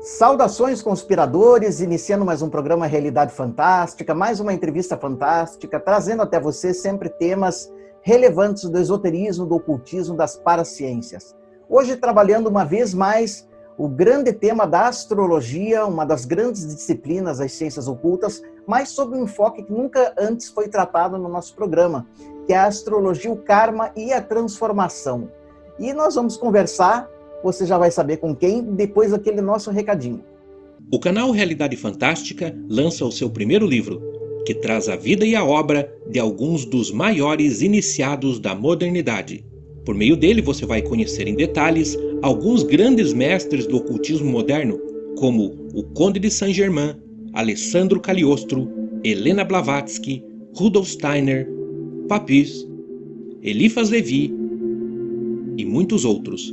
Saudações, conspiradores, iniciando mais um programa Realidade Fantástica, mais uma entrevista fantástica, trazendo até você sempre temas relevantes do esoterismo, do ocultismo, das paraciências. Hoje trabalhando uma vez mais o grande tema da astrologia, uma das grandes disciplinas das ciências ocultas, mas sob um enfoque que nunca antes foi tratado no nosso programa, que é a astrologia, o karma e a transformação. E nós vamos conversar, você já vai saber com quem, depois daquele nosso recadinho. O canal Realidade Fantástica lança o seu primeiro livro, que traz a vida e a obra de alguns dos maiores iniciados da modernidade. Por meio dele você vai conhecer em detalhes alguns grandes mestres do ocultismo moderno, como o Conde de Saint-Germain, Alessandro Cagliostro, Helena Blavatsky, Rudolf Steiner, Papus, Eliphas Levi e muitos outros.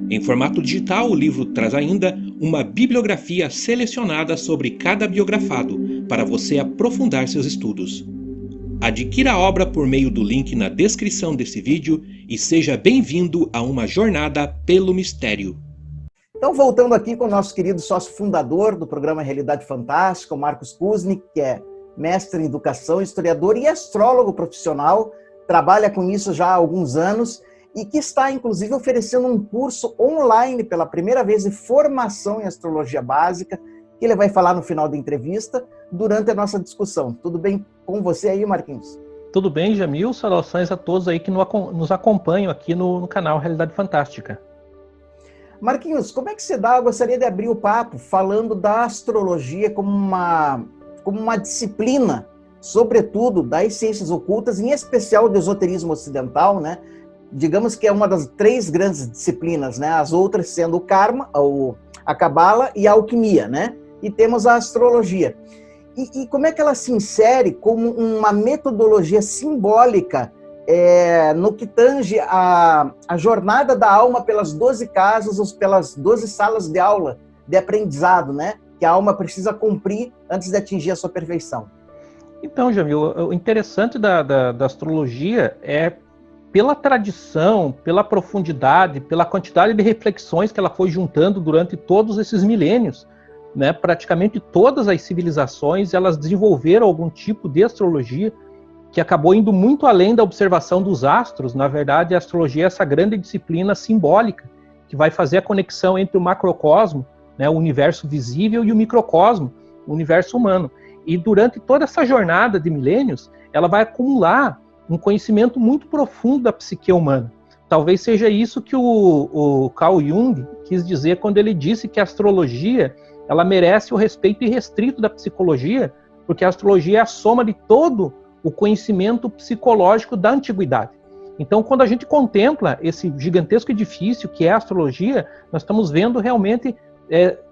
Em formato digital, o livro traz ainda uma bibliografia selecionada sobre cada biografado, para você aprofundar seus estudos. Adquira a obra por meio do link na descrição desse vídeo e seja bem-vindo a uma jornada pelo mistério. Então, voltando aqui com o nosso querido sócio fundador do programa Realidade Fantástica, o Marcos Kuznick, que é mestre em educação, historiador e astrólogo profissional, trabalha com isso já há alguns anos, e que está, inclusive, oferecendo um curso online pela primeira vez de formação em astrologia básica, que ele vai falar no final da entrevista, durante a nossa discussão. Tudo bem com você aí, Marquinhos? Tudo bem, Jamil? Saudações a todos aí que nos acompanham aqui no canal Realidade Fantástica. Marquinhos, como é que você dá? Eu gostaria de abrir o papo falando da astrologia como uma disciplina, sobretudo das ciências ocultas, em especial do esoterismo ocidental, né? Digamos que é uma das três grandes disciplinas, né? As outras sendo o karma, a cabala e a alquimia, né? E temos a astrologia. E como é que ela se insere como uma metodologia simbólica no que tange a jornada da alma pelas 12 casas, ou pelas 12 salas de aula de aprendizado, né? Que a alma precisa cumprir antes de atingir a sua perfeição? Então, Jamil, o interessante da astrologia é pela tradição, pela profundidade, pela quantidade de reflexões que ela foi juntando durante todos esses milênios, né? Praticamente todas as civilizações elas desenvolveram algum tipo de astrologia que acabou indo muito além da observação dos astros. Na verdade, a astrologia é essa grande disciplina simbólica que vai fazer a conexão entre o macrocosmo, né, o universo visível, e o microcosmo, o universo humano. E durante toda essa jornada de milênios, ela vai acumular um conhecimento muito profundo da psique humana. Talvez seja isso que o Carl Jung quis dizer quando ele disse que a astrologia ela merece o respeito irrestrito da psicologia, porque a astrologia é a soma de todo o conhecimento psicológico da antiguidade. Então, quando a gente contempla esse gigantesco edifício que é a astrologia, nós estamos vendo realmente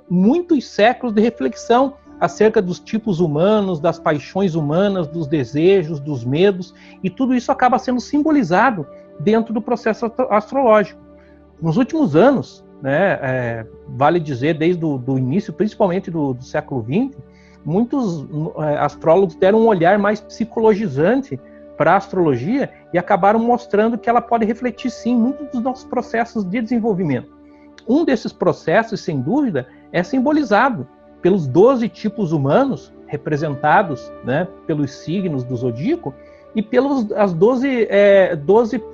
muitos séculos de reflexão acerca dos tipos humanos, das paixões humanas, dos desejos, dos medos, e tudo isso acaba sendo simbolizado dentro do processo astrológico. Nos últimos anos, né, vale dizer, desde o início, principalmente do século XX, muitos astrólogos deram um olhar mais psicologizante para a astrologia e acabaram mostrando que ela pode refletir, sim, muitos dos nossos processos de desenvolvimento. Um desses processos, sem dúvida, é simbolizado pelos 12 tipos humanos, representados, né, pelos signos do zodíaco, e pelas 12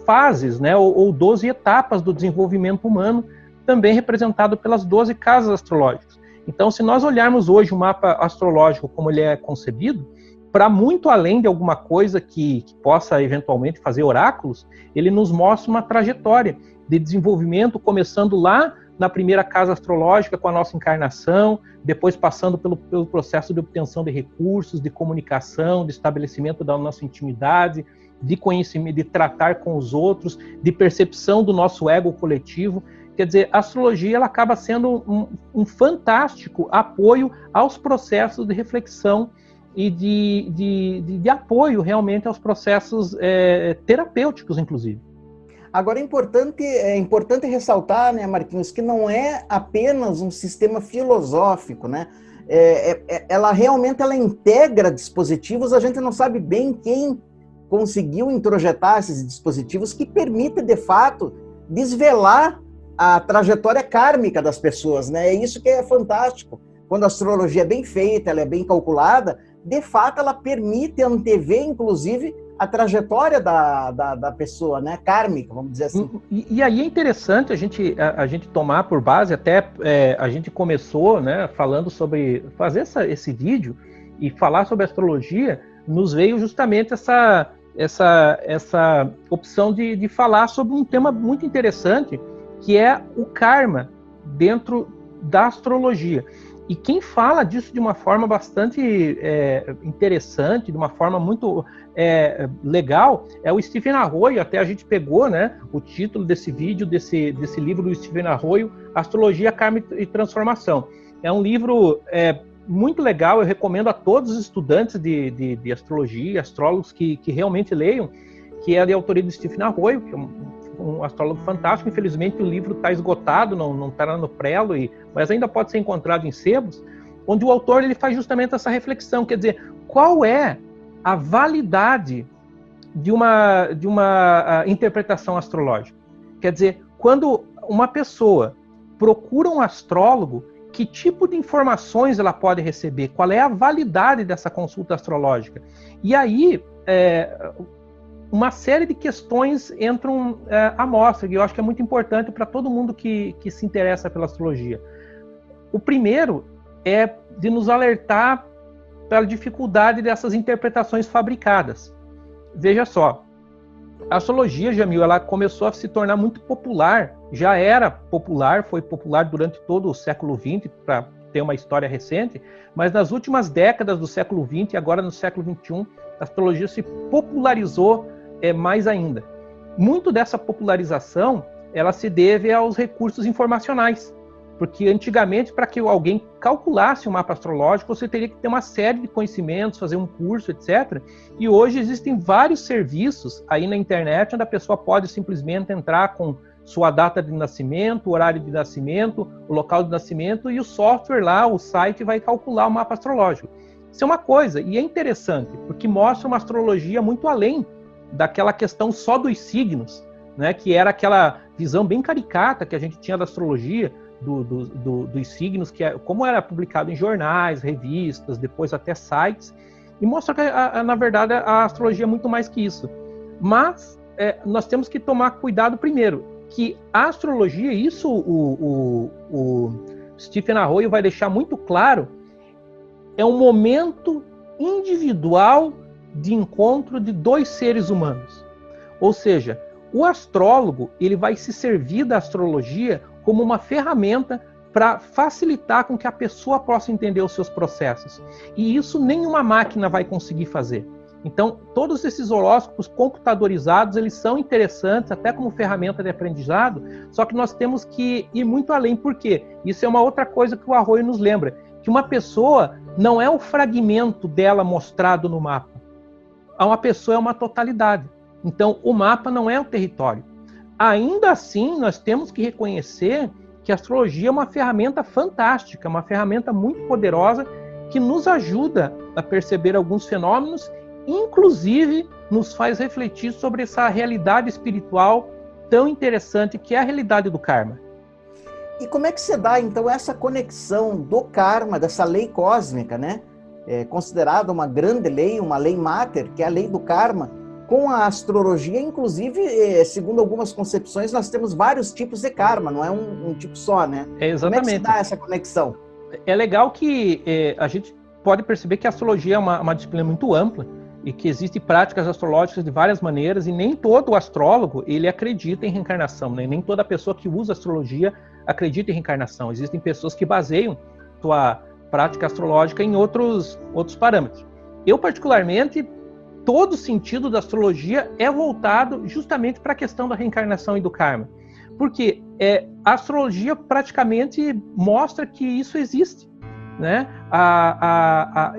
fases, né, ou 12 etapas do desenvolvimento humano, também representado pelas 12 casas astrológicas. Então, se nós olharmos hoje o mapa astrológico como ele é concebido, para muito além de alguma coisa que possa eventualmente fazer oráculos, ele nos mostra uma trajetória de desenvolvimento, começando lá na primeira casa astrológica com a nossa encarnação, depois passando pelo processo de obtenção de recursos, de comunicação, de estabelecimento da nossa intimidade, de conhecimento, de tratar com os outros, de percepção do nosso ego coletivo. Quer dizer, a astrologia ela acaba sendo um fantástico apoio aos processos de reflexão e de apoio realmente aos processos terapêuticos, inclusive. Agora, é importante ressaltar, né, Marquinhos, que não é apenas um sistema filosófico, né? Ela realmente integra dispositivos, a gente não sabe bem quem conseguiu introjetar esses dispositivos que permitem, de fato, desvelar a trajetória kármica das pessoas, né? É isso que é fantástico. Quando a astrologia é bem feita, ela é bem calculada, de fato ela permite antever, inclusive, a trajetória da pessoa, né? Kármica, vamos dizer assim. E aí é interessante a gente tomar por base, até a gente começou, né, falando sobre fazer esse vídeo e falar sobre astrologia, nos veio justamente essa opção de falar sobre um tema muito interessante, que é o karma dentro da astrologia. E quem fala disso de uma forma bastante interessante, de uma forma muito legal, é o Stephen Arroyo. Até a gente pegou, né, o título desse vídeo, desse livro do Stephen Arroyo, Astrologia, Karma e Transformação. É um livro muito legal, eu recomendo a todos os estudantes de astrologia, astrólogos que realmente leiam, que é de autoria do Stephen Arroyo, que é um astrólogo fantástico. Infelizmente o livro está esgotado, não está no prelo, mas ainda pode ser encontrado em sebos, onde o autor ele faz justamente essa reflexão, quer dizer, qual é a validade de uma interpretação astrológica? Quer dizer, quando uma pessoa procura um astrólogo, que tipo de informações ela pode receber? Qual é a validade dessa consulta astrológica? E aí, uma série de questões entram à mostra, que eu acho que é muito importante para todo mundo que se interessa pela astrologia. O primeiro é de nos alertar pela dificuldade dessas interpretações fabricadas. Veja só, a astrologia, Jamil, ela começou a se tornar muito popular, já era popular, foi popular durante todo o século XX, para ter uma história recente, mas nas últimas décadas do século XX e agora no século XXI, a astrologia se popularizou mais ainda. Muito dessa popularização, ela se deve aos recursos informacionais, porque antigamente, para que alguém calculasse um mapa astrológico, você teria que ter uma série de conhecimentos, fazer um curso, etc. E hoje existem vários serviços aí na internet, onde a pessoa pode simplesmente entrar com sua data de nascimento, o horário de nascimento, o local de nascimento, e o software lá, o site, vai calcular o mapa astrológico. Isso é uma coisa, e é interessante, porque mostra uma astrologia muito além daquela questão só dos signos, né, que era aquela visão bem caricata que a gente tinha da astrologia, dos signos, como era publicado em jornais, revistas, depois até sites, e mostra que, na verdade, a astrologia é muito mais que isso. Mas nós temos que tomar cuidado primeiro, que a astrologia, isso o Stephen Arroyo vai deixar muito claro, é um momento individual de encontro de dois seres humanos. Ou seja, o astrólogo ele vai se servir da astrologia como uma ferramenta para facilitar com que a pessoa possa entender os seus processos. E isso nenhuma máquina vai conseguir fazer. Então, todos esses horóscopos computadorizados, eles são interessantes até como ferramenta de aprendizado, só que nós temos que ir muito além. Por quê? Isso é uma outra coisa que o Arroyo nos lembra, que uma pessoa não é o fragmento dela mostrado no mapa. Uma pessoa é uma totalidade. Então, o mapa não é o território. Ainda assim, nós temos que reconhecer que a astrologia é uma ferramenta fantástica, uma ferramenta muito poderosa que nos ajuda a perceber alguns fenômenos, inclusive nos faz refletir sobre essa realidade espiritual tão interessante que é a realidade do karma. E como é que se dá, então, essa conexão do karma, dessa lei cósmica, né? Considerada uma grande lei, uma lei mater, que é a lei do karma, com a astrologia? Inclusive, segundo algumas concepções, nós temos vários tipos de karma, não é um tipo só, né? Exatamente. Como é que se dá essa conexão? É legal que a gente pode perceber que a astrologia é uma disciplina muito ampla e que existem práticas astrológicas de várias maneiras, e nem todo astrólogo ele acredita em reencarnação, né? Nem toda pessoa que usa astrologia acredita em reencarnação. Existem pessoas que baseiam sua prática astrológica em outros parâmetros. Eu, particularmente, todo o sentido da astrologia é voltado justamente para a questão da reencarnação e do karma. Porque a astrologia praticamente mostra que isso existe, né?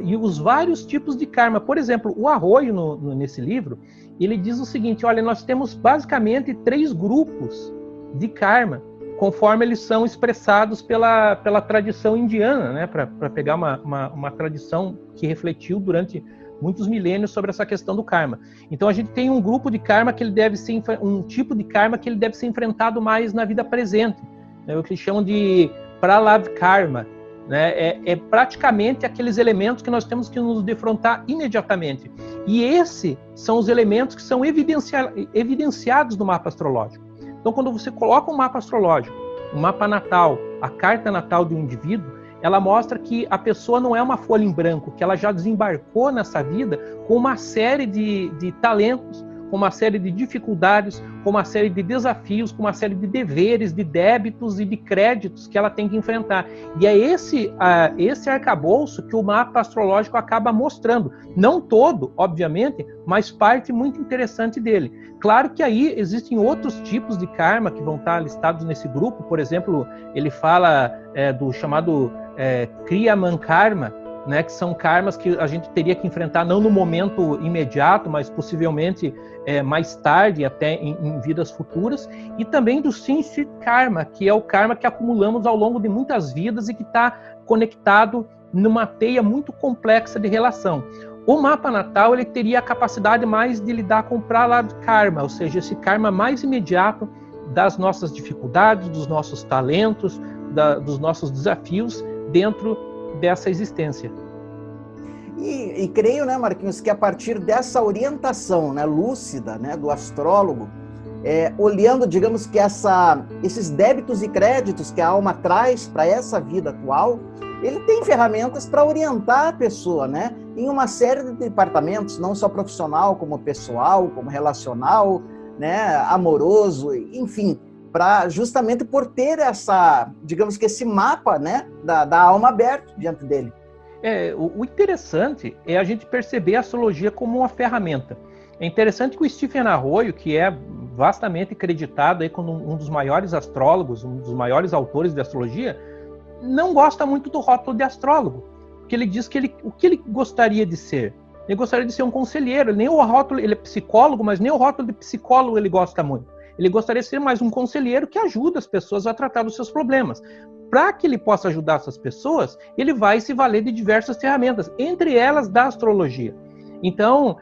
E os vários tipos de karma. Por exemplo, o Arroyo, nesse livro, ele diz o seguinte: olha, nós temos basicamente 3 grupos de karma, conforme eles são expressados pela tradição indiana, né? Para pegar uma tradição que refletiu durante muitos milênios sobre essa questão do karma. Então a gente tem um grupo de karma que ele deve ser um tipo de karma que ele deve ser enfrentado mais na vida presente. né, o que eles chamam de Pralad Karma, né, é praticamente aqueles elementos que nós temos que nos defrontar imediatamente. E esses são os elementos que são evidenciados no mapa astrológico. Então, quando você coloca um mapa astrológico, um mapa natal, a carta natal do indivíduo, ela mostra que a pessoa não é uma folha em branco, que ela já desembarcou nessa vida com uma série de talentos, com uma série de dificuldades, com uma série de desafios, com uma série de deveres, de débitos e de créditos que ela tem que enfrentar. E é esse arcabouço que o mapa astrológico acaba mostrando. Não todo, obviamente, mas parte muito interessante dele. Claro que aí existem outros tipos de karma que vão estar listados nesse grupo. Por exemplo, ele fala do chamado Kriyaman Karma, né, que são karmas que a gente teria que enfrentar não no momento imediato, mas possivelmente mais tarde, até em vidas futuras, e também do Sinchit Karma, que é o karma que acumulamos ao longo de muitas vidas e que está conectado numa teia muito complexa de relação. O mapa natal ele teria a capacidade mais de lidar com o Pralad Karma, ou seja, esse karma mais imediato das nossas dificuldades, dos nossos talentos, dos nossos desafios dentro dessa existência. E creio, né, Marquinhos, que a partir dessa orientação, né, lúcida, né, do astrólogo, olhando, digamos que esses débitos e créditos que a alma traz para essa vida atual, ele tem ferramentas para orientar a pessoa, né, em uma série de departamentos, não só profissional, como pessoal, como relacional, né, amoroso, enfim, para justamente por ter digamos que esse mapa, né, da alma aberto diante dele. O interessante é a gente perceber a astrologia como uma ferramenta. É interessante que o Stephen Arroyo, que é vastamente acreditado aí como um dos maiores astrólogos, um dos maiores autores de astrologia, não gosta muito do rótulo de astrólogo, porque ele diz que o que ele gostaria de ser? Ele gostaria de ser um conselheiro, nem o rótulo, ele é psicólogo, mas nem o rótulo de psicólogo ele gosta muito. Ele gostaria de ser mais um conselheiro que ajuda as pessoas a tratar dos seus problemas. Para que ele possa ajudar essas pessoas, ele vai se valer de diversas ferramentas, entre elas da astrologia. Então,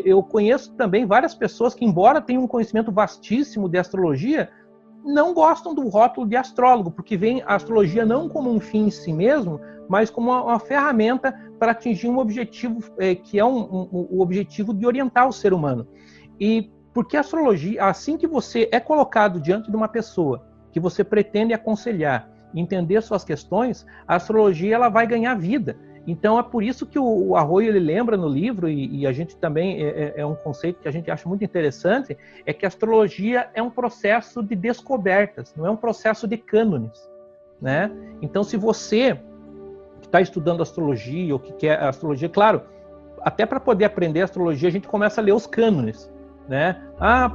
eu conheço também várias pessoas que, embora tenham um conhecimento vastíssimo de astrologia, não gostam do rótulo de astrólogo, porque vem a astrologia não como um fim em si mesmo, mas como uma ferramenta para atingir um objetivo que é o objetivo de orientar o ser humano. E porque a astrologia, assim que você é colocado diante de uma pessoa que você pretende aconselhar, entender suas questões, a astrologia ela vai ganhar vida. Então é por isso que o Arroyo ele lembra no livro, e a gente também é um conceito que a gente acha muito interessante, é que a astrologia é um processo de descobertas, não é um processo de cânones, né? Então se você que está estudando astrologia ou que quer astrologia, claro, até para poder aprender astrologia a gente começa a ler os cânones, né?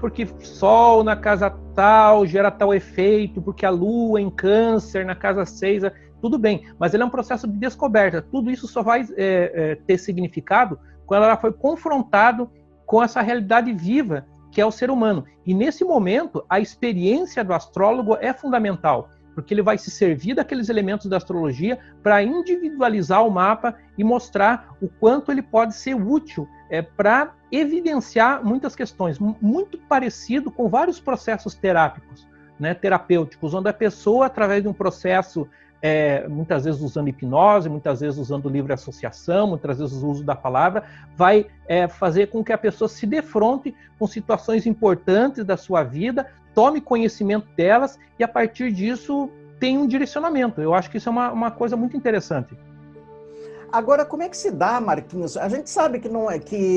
Porque Sol na casa tal gera tal efeito, porque a Lua em Câncer na casa 6, tudo bem, mas ele é um processo de descoberta. Tudo isso só vai ter significado quando ela foi confrontado com essa realidade viva que é o ser humano. E nesse momento, a experiência do astrólogo é fundamental, porque ele vai se servir daqueles elementos da astrologia para individualizar o mapa e mostrar o quanto ele pode ser útil para evidenciar muitas questões, muito parecido com vários processos terápicos, né, terapêuticos, onde a pessoa, através de um processo, muitas vezes usando hipnose, muitas vezes usando livre associação, muitas vezes o uso da palavra, vai fazer com que a pessoa se defronte com situações importantes da sua vida, tome conhecimento delas e, a partir disso, tenha um direcionamento. Eu acho que isso é uma coisa muito interessante. Agora, como é que se dá, Marquinhos? A gente sabe que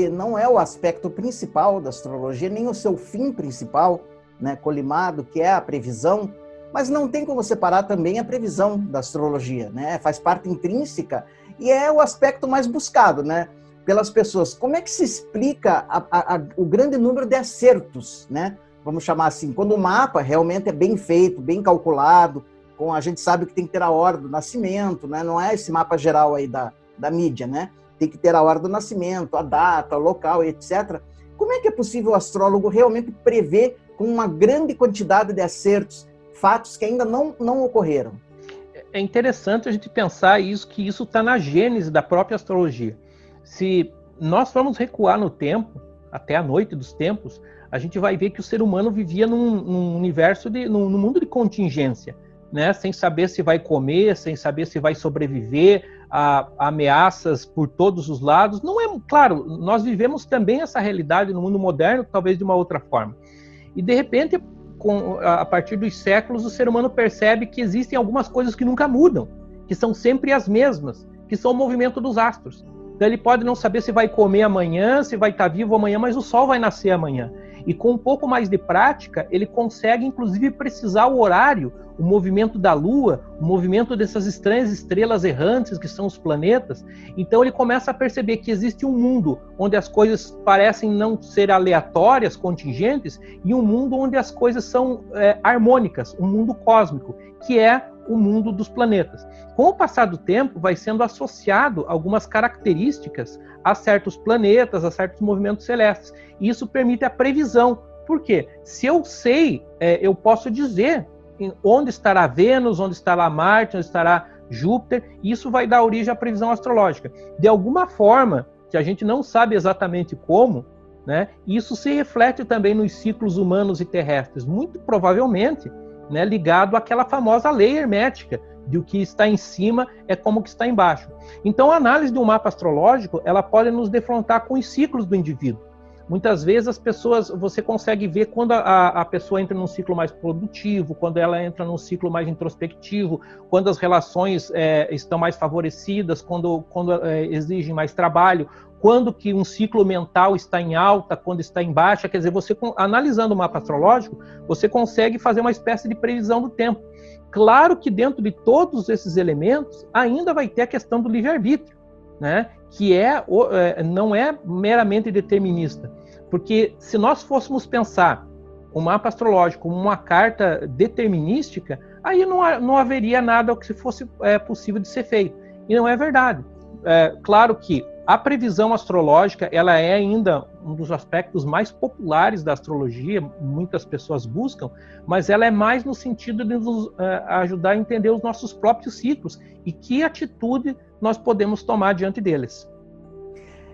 não é o aspecto principal da astrologia, nem o seu fim principal, né, colimado, que é a previsão, mas não tem como separar também a previsão da astrologia, né? Faz parte intrínseca e é o aspecto mais buscado, né, pelas pessoas. Como é que se explica o grande número de acertos, né? Vamos chamar assim, quando o mapa realmente é bem feito, bem calculado, a gente sabe que tem que ter a hora do nascimento, né? Não é esse mapa geral aí da mídia, né? Tem que ter a hora do nascimento, a data, o local, etc. Como é que é possível o astrólogo realmente prever com uma grande quantidade de acertos fatos que ainda não ocorreram? É interessante a gente pensar que isso está na gênese da própria astrologia. Se nós formos recuar no tempo, até a noite dos tempos, a gente vai ver que o ser humano vivia num universo, num mundo de contingência. né, sem saber se vai comer, sem saber se vai sobreviver a ameaças por todos os lados. Não é, claro, nós vivemos também essa realidade no mundo moderno, talvez de uma outra forma. E de repente, a partir dos séculos, o ser humano percebe que existem algumas coisas que nunca mudam, que são sempre as mesmas, que são o movimento dos astros. Então ele pode não saber se vai comer amanhã, se vai estar vivo amanhã, mas o sol vai nascer amanhã. E com um pouco mais de prática, ele consegue inclusive precisar o horário, o movimento da Lua, o movimento dessas estranhas estrelas errantes que são os planetas. Então ele começa a perceber que existe um mundo onde as coisas parecem não ser aleatórias, contingentes, e um mundo onde as coisas são harmônicas, um mundo cósmico, que é o mundo dos planetas. Com o passar do tempo, vai sendo associado algumas características a certos planetas, a certos movimentos celestes. E isso permite a previsão. Por quê? Se eu sei, eu posso dizer onde estará Vênus, onde estará Marte, onde estará Júpiter, e isso vai dar origem à previsão astrológica. De alguma forma, que a gente não sabe exatamente como, né, isso se reflete também nos ciclos humanos e terrestres, muito provavelmente, né, ligado àquela famosa lei hermética, de o que está em cima é como o que está embaixo. Então, a análise de um mapa astrológico, ela pode nos defrontar com os ciclos do indivíduo. Muitas vezes as pessoas, você consegue ver quando a pessoa entra num ciclo mais produtivo, quando ela entra num ciclo mais introspectivo, quando as relações estão mais favorecidas, quando exigem mais trabalho, quando que um ciclo mental está em alta, quando está em baixa. Quer dizer, você analisando o mapa astrológico, você consegue fazer uma espécie de previsão do tempo. Claro que dentro de todos esses elementos, ainda vai ter a questão do livre-arbítrio, né? Que não é meramente determinista. Porque se nós fôssemos pensar o mapa astrológico como uma carta determinística, aí não haveria nada que fosse possível de ser feito. E não é verdade. Claro que a previsão astrológica, ela é ainda um dos aspectos mais populares da astrologia, muitas pessoas buscam, mas ela é mais no sentido de nos ajudar a entender os nossos próprios ciclos e que atitude nós podemos tomar diante deles.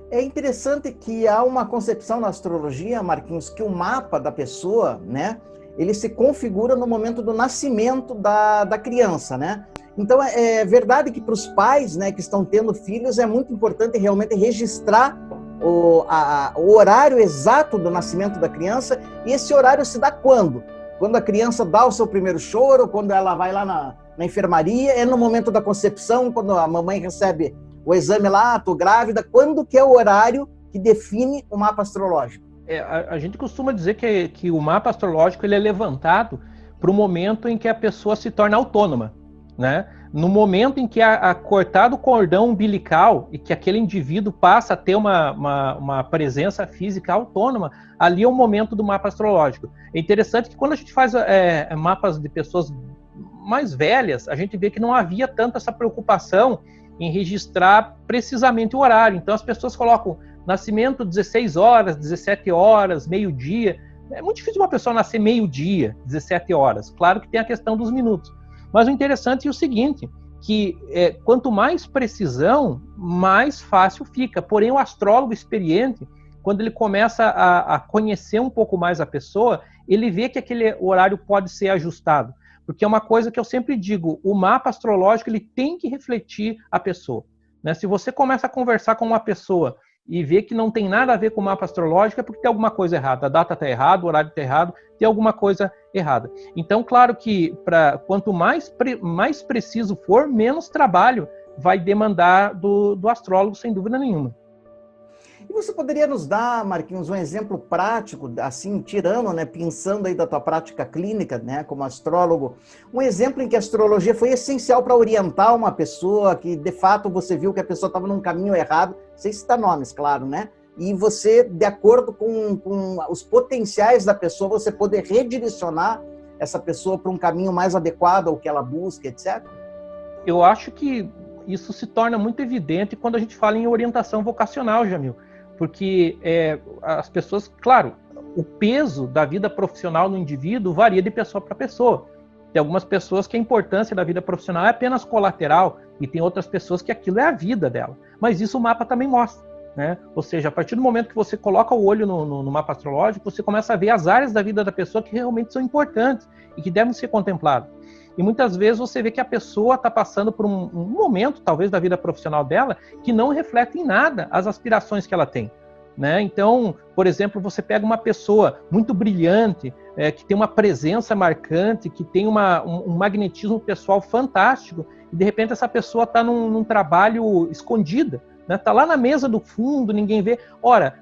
É interessante que há uma concepção na astrologia, Marquinhos, que o mapa da pessoa, né, ele se configura no momento do nascimento da criança, né? Então, é verdade que para os pais, né, que estão tendo filhos, é muito importante realmente registrar o horário exato do nascimento da criança, e esse horário se dá quando? Quando a criança dá o seu primeiro choro, quando ela vai lá na enfermaria, é no momento da concepção, quando a mamãe recebe o exame lá, estou grávida, quando que é o horário que define o mapa astrológico? A gente costuma dizer que o mapa astrológico ele é levantado para o momento em que a pessoa se torna autônoma, né? No momento em que cortado o cordão umbilical e que aquele indivíduo passa a ter uma presença física autônoma, ali é o momento do mapa astrológico. É interessante que quando a gente faz mapas de pessoas mais velhas, a gente vê que não havia tanto essa preocupação em registrar precisamente o horário. Então as pessoas colocam nascimento 16 horas, 17 horas, meio-dia. É muito difícil uma pessoa nascer meio-dia, 17 horas. Claro que tem a questão dos minutos. Mas o interessante é o seguinte, que quanto mais precisão, mais fácil fica. Porém, o astrólogo experiente, quando ele começa a conhecer um pouco mais a pessoa, ele vê que aquele horário pode ser ajustado. Porque é uma coisa que eu sempre digo, o mapa astrológico ele tem que refletir a pessoa, né? Se você começa a conversar com uma pessoa e vê que não tem nada a ver com o mapa astrológico, é porque tem alguma coisa errada. A data está errada, o horário está errado, tem alguma coisa errada. Então, claro que quanto mais preciso for, menos trabalho vai demandar do astrólogo, sem dúvida nenhuma. E você poderia nos dar, Marquinhos, um exemplo prático, assim, tirando, né, pensando aí da tua prática clínica, né, como astrólogo, um exemplo em que a astrologia foi essencial para orientar uma pessoa que, de fato, você viu que a pessoa estava num caminho errado, sem citar nomes, claro, né? E você, de acordo com os potenciais da pessoa, você poder redirecionar essa pessoa para um caminho mais adequado ao que ela busca, etc? Eu acho que isso se torna muito evidente quando a gente fala em orientação vocacional, Jamil. Porque as pessoas, claro, o peso da vida profissional no indivíduo varia de pessoa para pessoa. Tem algumas pessoas que a importância da vida profissional é apenas colateral, e tem outras pessoas que aquilo é a vida dela. Mas isso o mapa também mostra, né? Ou seja, a partir do momento que você coloca o olho no mapa astrológico, você começa a ver as áreas da vida da pessoa que realmente são importantes e que devem ser contempladas. E muitas vezes você vê que a pessoa está passando por um momento, talvez, da vida profissional dela, que não reflete em nada as aspirações que ela tem. Né? Então, por exemplo, você pega uma pessoa muito brilhante, que tem uma presença marcante, que tem um magnetismo pessoal fantástico, e de repente essa pessoa está num trabalho escondida, né? Está lá na mesa do fundo, ninguém vê. Ora,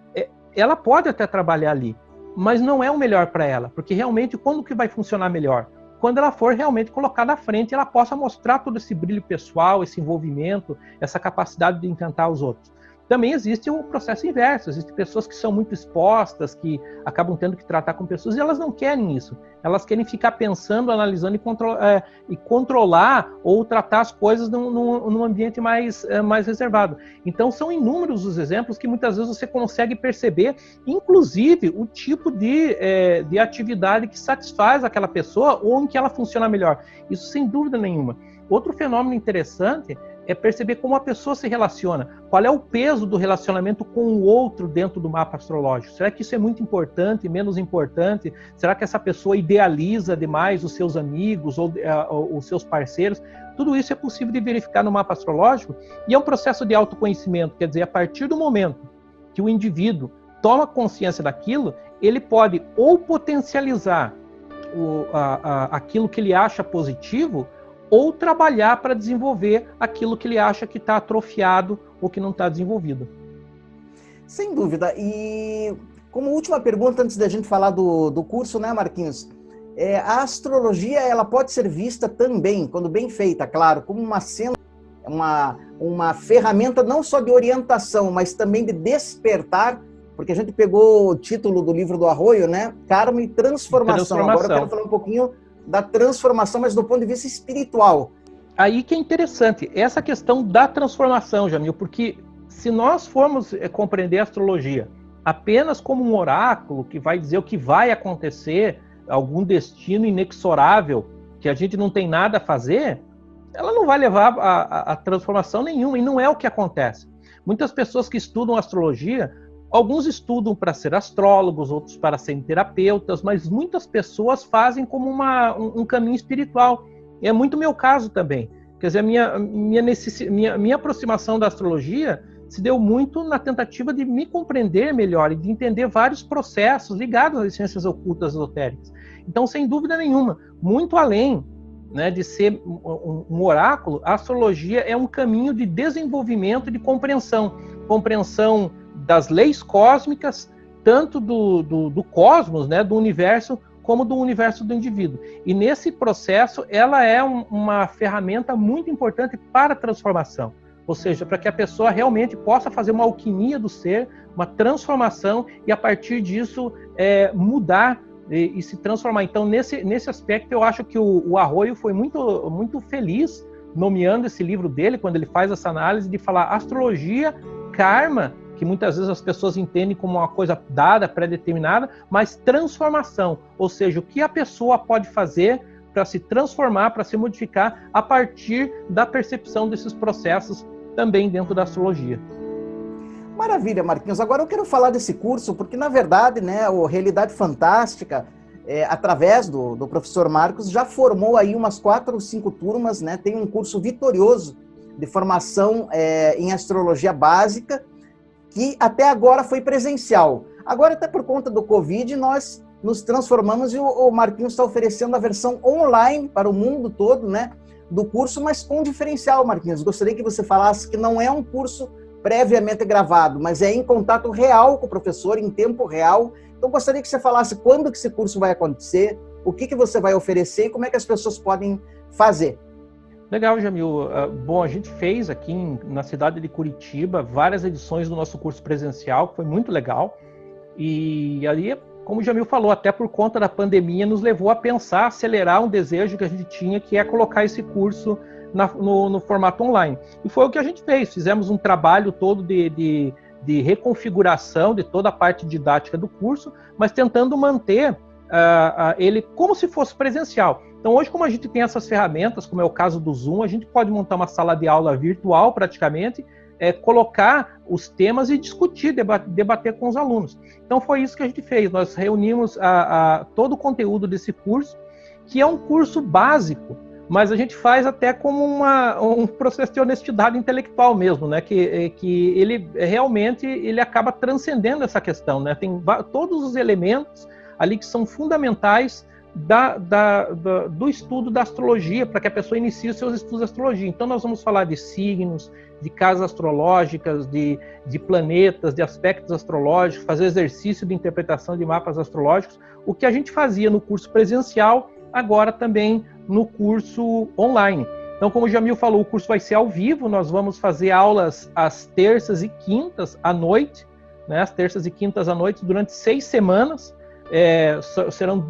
ela pode até trabalhar ali, mas não é o melhor para ela, porque realmente quando que vai funcionar melhor? Quando ela for realmente colocada à frente, ela possa mostrar todo esse brilho pessoal, esse envolvimento, essa capacidade de encantar os outros. Também existe o processo inverso, existem pessoas que são muito expostas, que acabam tendo que tratar com pessoas, e elas não querem isso. Elas querem ficar pensando, analisando e controlar ou tratar as coisas num ambiente mais reservado. Então, são inúmeros os exemplos que muitas vezes você consegue perceber, inclusive, o tipo de atividade que satisfaz aquela pessoa ou em que ela funciona melhor. Isso sem dúvida nenhuma. Outro fenômeno interessante é perceber como a pessoa se relaciona, qual é o peso do relacionamento com o outro dentro do mapa astrológico. Será que isso é muito importante, menos importante? Será que essa pessoa idealiza demais os seus amigos ou os seus parceiros? Tudo isso é possível de verificar no mapa astrológico e é um processo de autoconhecimento, quer dizer, a partir do momento que o indivíduo toma consciência daquilo, ele pode ou potencializar aquilo que ele acha positivo, ou trabalhar para desenvolver aquilo que ele acha que está atrofiado ou que não está desenvolvido. Sem dúvida. E como última pergunta, antes da gente falar do curso, né, Marquinhos? A astrologia, ela pode ser vista também, quando bem feita, claro, como uma ferramenta não só de orientação, mas também de despertar, porque a gente pegou o título do livro do Arroio, né? Karma e transformação. Agora eu quero falar um pouquinho da transformação, mas do ponto de vista espiritual. Aí que é interessante, essa questão da transformação, Jamil, porque se nós formos compreender a astrologia apenas como um oráculo que vai dizer o que vai acontecer, algum destino inexorável, que a gente não tem nada a fazer, ela não vai levar a transformação nenhuma, e não é o que acontece. Muitas pessoas que estudam astrologia, alguns estudam para ser astrólogos, outros para serem terapeutas, mas muitas pessoas fazem como um caminho espiritual. E é muito meu caso também. Quer dizer, a minha aproximação da astrologia se deu muito na tentativa de me compreender melhor e de entender vários processos ligados às ciências ocultas esotéricas. Então, sem dúvida nenhuma, muito além, né, de ser um oráculo, a astrologia é um caminho de desenvolvimento e de compreensão das leis cósmicas, tanto do cosmos, né, do universo, como do universo do indivíduo. E nesse processo, ela é uma ferramenta muito importante para a transformação. Ou seja, para que a pessoa realmente possa fazer uma alquimia do ser, uma transformação, e a partir disso mudar e se transformar. Então, nesse aspecto, eu acho que o Arroio foi muito, muito feliz nomeando esse livro dele, quando ele faz essa análise de falar astrologia, karma, que muitas vezes as pessoas entendem como uma coisa dada, pré-determinada, mas transformação, ou seja, o que a pessoa pode fazer para se transformar, para se modificar a partir da percepção desses processos também dentro da astrologia. Maravilha, Marquinhos. Agora eu quero falar desse curso, porque na verdade, né, o Realidade Fantástica, através do professor Marcos, já formou aí umas 4 ou 5 turmas, né? Tem um curso vitorioso de formação em astrologia básica, que até agora foi presencial. Agora, até por conta do Covid, nós nos transformamos e o Marquinhos está oferecendo a versão online para o mundo todo, né, do curso, mas com diferencial, Marquinhos. Gostaria que você falasse que não é um curso previamente gravado, mas é em contato real com o professor, em tempo real. Então, gostaria que você falasse quando que esse curso vai acontecer, o que você vai oferecer e como é que as pessoas podem fazer. Legal, Jamil. Bom, a gente fez aqui na cidade de Curitiba várias edições do nosso curso presencial, que foi muito legal. E ali, como o Jamil falou, até por conta da pandemia, nos levou a pensar, acelerar um desejo que a gente tinha, que é colocar esse curso no formato online. E foi o que a gente fez. Fizemos um trabalho todo de reconfiguração de toda a parte didática do curso, mas tentando manter ele como se fosse presencial. Então, hoje, como a gente tem essas ferramentas, como é o caso do Zoom, a gente pode montar uma sala de aula virtual, praticamente, colocar os temas e discutir, debater com os alunos. Então, foi isso que a gente fez. Nós reunimos todo o conteúdo desse curso, que é um curso básico, mas a gente faz até como um processo de honestidade intelectual mesmo, né? Que ele realmente ele acaba transcendendo essa questão, né? Tem todos os elementos ali que são fundamentais do estudo da astrologia, para que a pessoa inicie os seus estudos de astrologia. Então nós vamos falar de signos, de casas astrológicas, de planetas, de aspectos astrológicos, fazer exercício de interpretação de mapas astrológicos, o que a gente fazia no curso presencial, agora também no curso online. Então, como o Jamil falou, o curso vai ser ao vivo, nós vamos fazer aulas às terças e quintas à noite, né, às terças e quintas à noite, durante 6 semanas, serão,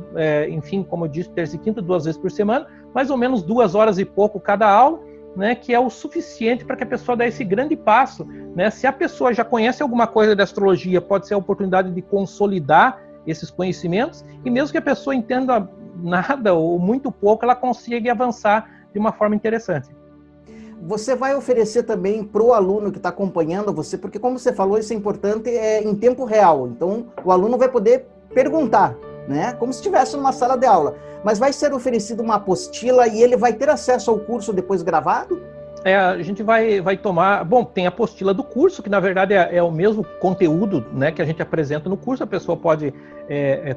enfim, como eu disse, terça e quinta, 2 vezes por semana, mais ou menos 2 horas e pouco cada aula, né, que é o suficiente para que a pessoa dê esse grande passo, né? Se a pessoa já conhece alguma coisa de astrologia, pode ser a oportunidade de consolidar esses conhecimentos, e mesmo que a pessoa entenda nada ou muito pouco, ela consegue avançar de uma forma interessante. Você vai oferecer também para o aluno que está acompanhando você, porque como você falou, isso é importante, em tempo real, então o aluno vai poder perguntar, né? Como se estivesse numa sala de aula. Mas vai ser oferecida uma apostila e ele vai ter acesso ao curso depois gravado? A gente vai tomar... Bom, tem a apostila do curso, que na verdade é o mesmo conteúdo, né, que a gente apresenta no curso, a pessoa pode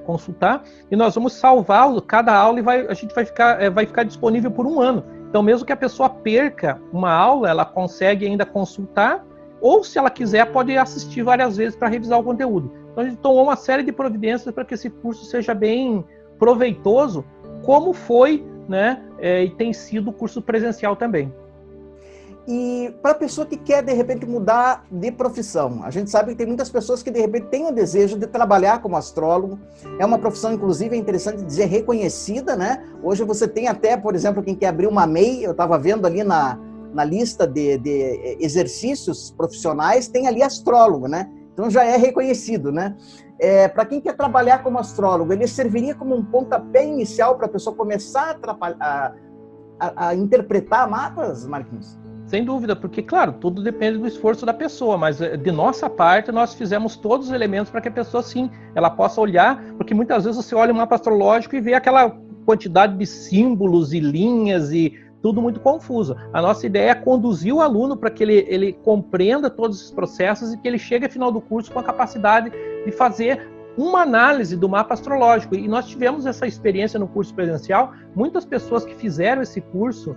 consultar, e nós vamos salvar cada aula e a gente vai ficar disponível por 1 ano. Então, mesmo que a pessoa perca uma aula, ela consegue ainda consultar, ou se ela quiser, pode assistir várias vezes para revisar o conteúdo. Então, a gente tomou uma série de providências para que esse curso seja bem proveitoso, como foi, né, e tem sido o curso presencial também. E para a pessoa que quer, de repente, mudar de profissão, a gente sabe que tem muitas pessoas que, de repente, têm o desejo de trabalhar como astrólogo. É uma profissão, inclusive, é interessante dizer, reconhecida, né? Hoje você tem até, por exemplo, quem quer abrir uma MEI, eu estava vendo ali na lista de exercícios profissionais, tem ali astrólogo, né? Então já é reconhecido, né? Para quem quer trabalhar como astrólogo, ele serviria como um pontapé inicial para a pessoa começar a interpretar mapas, Marquinhos? Sem dúvida, porque, claro, tudo depende do esforço da pessoa, mas de nossa parte, nós fizemos todos os elementos para que a pessoa, sim, ela possa olhar, porque muitas vezes você olha um mapa astrológico e vê aquela quantidade de símbolos e linhas e tudo muito confuso. A nossa ideia é conduzir o aluno para que ele compreenda todos esses processos e que ele chegue ao final do curso com a capacidade de fazer uma análise do mapa astrológico. E nós tivemos essa experiência no curso presencial. Muitas pessoas que fizeram esse curso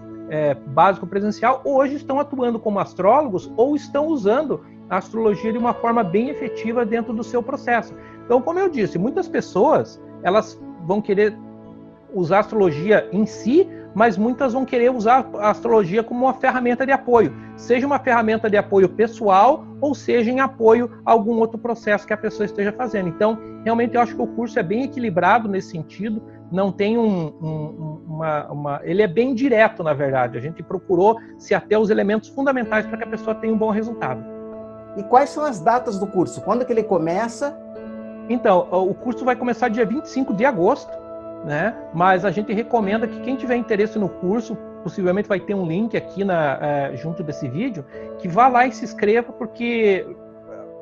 básico presencial hoje estão atuando como astrólogos ou estão usando a astrologia de uma forma bem efetiva dentro do seu processo. Então, como eu disse, muitas pessoas elas vão querer usar a astrologia em si, mas muitas vão querer usar a astrologia como uma ferramenta de apoio, seja uma ferramenta de apoio pessoal ou seja em apoio a algum outro processo que a pessoa esteja fazendo. Então, realmente eu acho que o curso é bem equilibrado nesse sentido, não tem ele é bem direto, na verdade. A gente procurou se ater aos elementos fundamentais para que a pessoa tenha um bom resultado. E quais são as datas do curso? Quando que ele começa? Então, o curso vai começar dia 25 de agosto, né? Mas a gente recomenda que quem tiver interesse no curso, possivelmente vai ter um link aqui junto desse vídeo, que vá lá e se inscreva, porque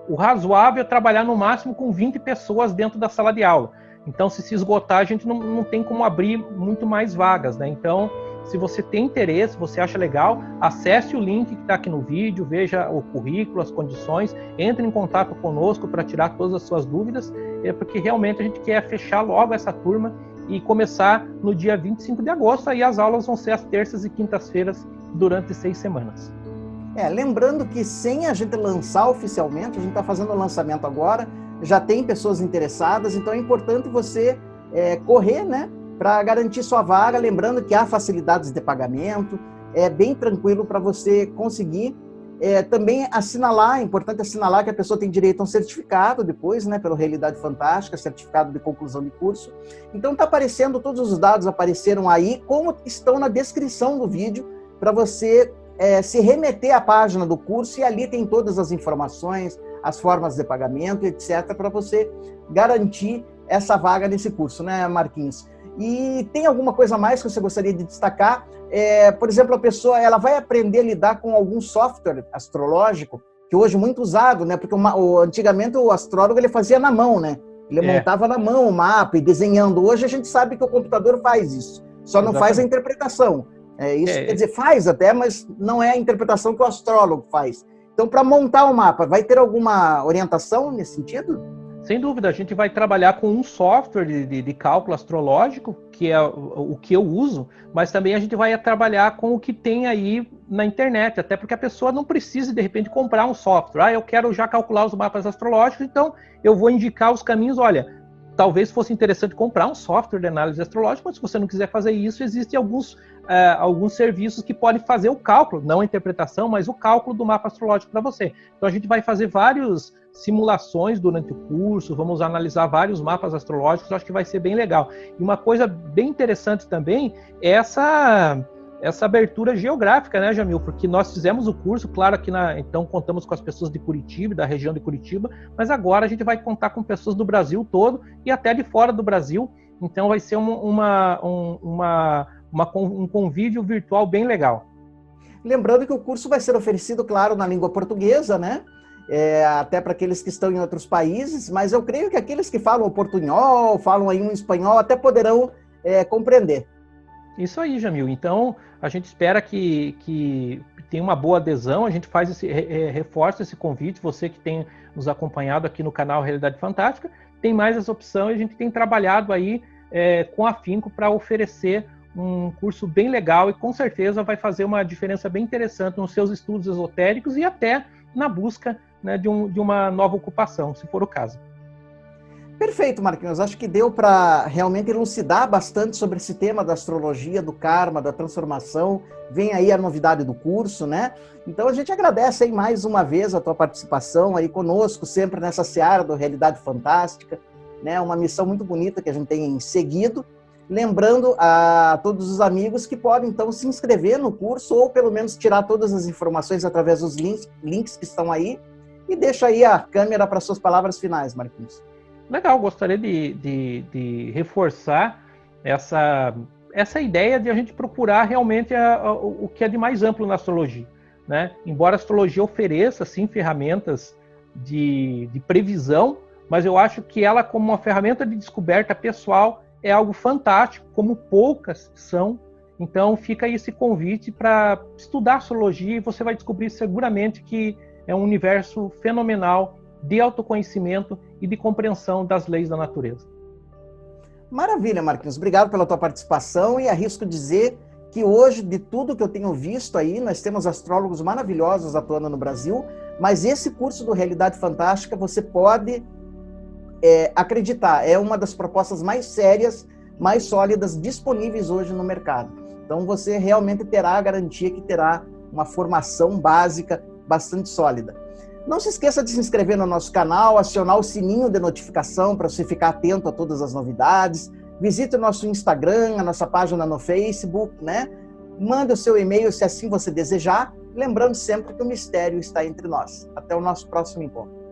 o razoável é trabalhar no máximo com 20 pessoas dentro da sala de aula. Então, se esgotar, a gente não tem como abrir muito mais vagas, né? Então, se você tem interesse, se você acha legal, acesse o link que está aqui no vídeo, veja o currículo, as condições, entre em contato conosco para tirar todas as suas dúvidas, porque realmente a gente quer fechar logo essa turma e começar no dia 25 de agosto, aí as aulas vão ser às terças e quintas-feiras durante 6 semanas. Lembrando que sem a gente lançar oficialmente, a gente está fazendo o lançamento agora, já tem pessoas interessadas, então é importante você correr, né, para garantir sua vaga, lembrando que há facilidades de pagamento, é bem tranquilo para você conseguir. Também assinalar, é importante assinalar que a pessoa tem direito a um certificado depois, né, pelo Realidade Fantástica, certificado de conclusão de curso. Então está aparecendo, todos os dados apareceram aí, como estão na descrição do vídeo, para você se remeter à página do curso, e ali tem todas as informações, as formas de pagamento, etc., para você garantir essa vaga nesse curso, né, Marquinhos? E tem alguma coisa mais que você gostaria de destacar? Por exemplo, a pessoa ela vai aprender a lidar com algum software astrológico, que hoje é muito usado, né? Porque antigamente o astrólogo ele fazia na mão, né? Ele montava na mão o mapa e desenhando. Hoje a gente sabe que o computador faz isso, só não faz a interpretação. Isso quer dizer, faz até, mas não é a interpretação que o astrólogo faz. Então, para montar o mapa, vai ter alguma orientação nesse sentido? Sem dúvida, a gente vai trabalhar com um software de cálculo astrológico, que é o que eu uso, mas também a gente vai trabalhar com o que tem aí na internet, até porque a pessoa não precisa, de repente, comprar um software. Eu quero já calcular os mapas astrológicos, então eu vou indicar os caminhos. Olha, talvez fosse interessante comprar um software de análise astrológica, mas se você não quiser fazer isso, existem alguns serviços que podem fazer o cálculo, não a interpretação, mas o cálculo do mapa astrológico para você. Então a gente vai fazer várias simulações durante o curso, vamos analisar vários mapas astrológicos, acho que vai ser bem legal. E uma coisa bem interessante também é essa abertura geográfica, né, Jamil? Porque nós fizemos o curso, claro que então contamos com as pessoas de Curitiba, da região de Curitiba, mas agora a gente vai contar com pessoas do Brasil todo e até de fora do Brasil, então vai ser um convívio virtual bem legal. Lembrando que o curso vai ser oferecido, claro, na língua portuguesa, né? Até para aqueles que estão em outros países, mas eu creio que aqueles que falam o portunhol, falam aí um espanhol, até poderão compreender. Isso aí, Jamil. Então, a gente espera que tenha uma boa adesão, a gente reforça esse convite, você que tem nos acompanhado aqui no canal Realidade Fantástica, tem mais essa opção e a gente tem trabalhado aí com afinco para oferecer um curso bem legal e com certeza vai fazer uma diferença bem interessante nos seus estudos esotéricos e até na busca, né, de uma nova ocupação, se for o caso. Perfeito, Marquinhos. Acho que deu para realmente elucidar bastante sobre esse tema da astrologia, do karma, da transformação. Vem aí a novidade do curso, né? Então a gente agradece aí mais uma vez a tua participação aí conosco, sempre nessa seara do Realidade Fantástica, né? Uma missão muito bonita que a gente tem seguido. Lembrando a todos os amigos que podem, então, se inscrever no curso ou, pelo menos, tirar todas as informações através dos links que estão aí. E deixa aí a câmera para suas palavras finais, Marquinhos. Legal, gostaria de reforçar essa ideia de a gente procurar realmente o que é de mais amplo na astrologia, né? Embora a astrologia ofereça, sim, ferramentas de previsão, mas eu acho que ela, como uma ferramenta de descoberta pessoal, é algo fantástico, como poucas são. Então fica aí esse convite para estudar astrologia e você vai descobrir seguramente que é um universo fenomenal de autoconhecimento e de compreensão das leis da natureza. Maravilha, Marquinhos. Obrigado pela tua participação e arrisco dizer que hoje, de tudo que eu tenho visto aí, nós temos astrólogos maravilhosos atuando no Brasil, mas esse curso do Realidade Fantástica você pode acreditar, é uma das propostas mais sérias, mais sólidas disponíveis hoje no mercado. Então você realmente terá a garantia que terá uma formação básica bastante sólida. Não se esqueça de se inscrever no nosso canal, acionar o sininho de notificação para você ficar atento a todas as novidades. Visite o nosso Instagram, a nossa página no Facebook, né? Mande o seu e-mail se assim você desejar. Lembrando sempre que o mistério está entre nós. Até o nosso próximo encontro.